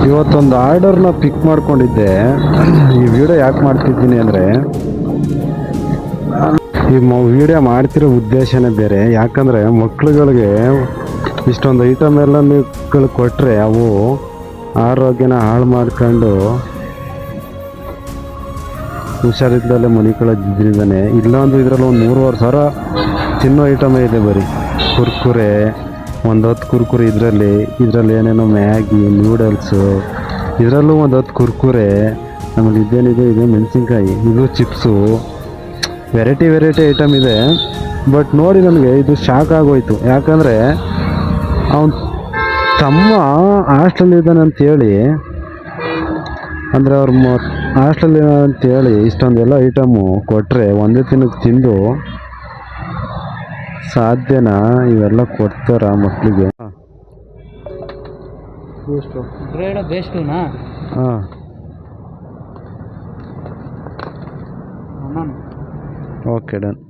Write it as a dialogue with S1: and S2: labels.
S1: ಇವತ್ತೊಂದು ಆರ್ಡರ್ನ ಪಿಕ್ ಮಾಡ್ಕೊಂಡಿದ್ದೆ. ಈ ವಿಡಿಯೋ ಯಾಕೆ ಮಾಡ್ತಿದ್ದೀನಿ ಅಂದರೆ, ಈ ವಿಡಿಯೋ ಮಾಡ್ತಿರೋ ಉದ್ದೇಶನೇ ಬೇರೆ. ಯಾಕಂದರೆ ಮಕ್ಳುಗಳಿಗೆ ಇಷ್ಟೊಂದು ಐಟಮ್ ಎಲ್ಲ ನೀವು ಕೊಟ್ಟರೆ ಅವು ಆರೋಗ್ಯನ ಹಾಳು ಮಾಡ್ಕೊಂಡು ಹುಷಾರಿದ್ದಲ್ಲೇ ಮನಿಕೊಳ್ಳೋದ್ರಿಂದನೇ ಇಲ್ಲೊಂದು ಇದರಲ್ಲಿ ಒಂದು 3,500 ತಿನ್ನೋ ಐಟಮೇ ಇದೆ. ಬರೀ ಕುರ್ಕುರೆ, ಒಂದು 10 ಕುರ್ಕುರೆ, ಇದರಲ್ಲಿ ಏನೇನೋ ಮ್ಯಾಗಿ, ನೂಡಲ್ಸು, ಇದರಲ್ಲೂ ಒಂದು 10 ಕುರ್ಕುರೆ, ಆಮೇಲೆ ಇದೆ ಮೆಣಸಿನ್ಕಾಯಿ, ಇದು ಚಿಪ್ಸು, ವೆರೈಟಿ ಐಟಮ್ ಇದೆ. ಬಟ್ ನೋಡಿ ನನಗೆ ಇದು ಶಾಕ್ ಆಗೋಯ್ತು. ಯಾಕಂದರೆ ಅವನ ತಮ್ಮ ಹಾಸ್ಟೆಲಿದ್ದಾನೆ ಅಂತೇಳಿ, ಅಂದರೆ ಅವ್ರ ಹಾಸ್ಟೆಲ್ ಅಂತೇಳಿ ಇಷ್ಟೊಂದೆಲ್ಲ ಐಟಮು ಕೊಟ್ಟರೆ ಒಂದೇ ದಿನಕ್ಕೆ ತಿಂದು ಸಾಧ್ಯನಾ? ಇವೆಲ್ಲ ಕೊಡ್ತಾರ ಮಕ್ಕಳಿಗೆ? ಹಾಂ, ಓಕೆ, ಡನ್.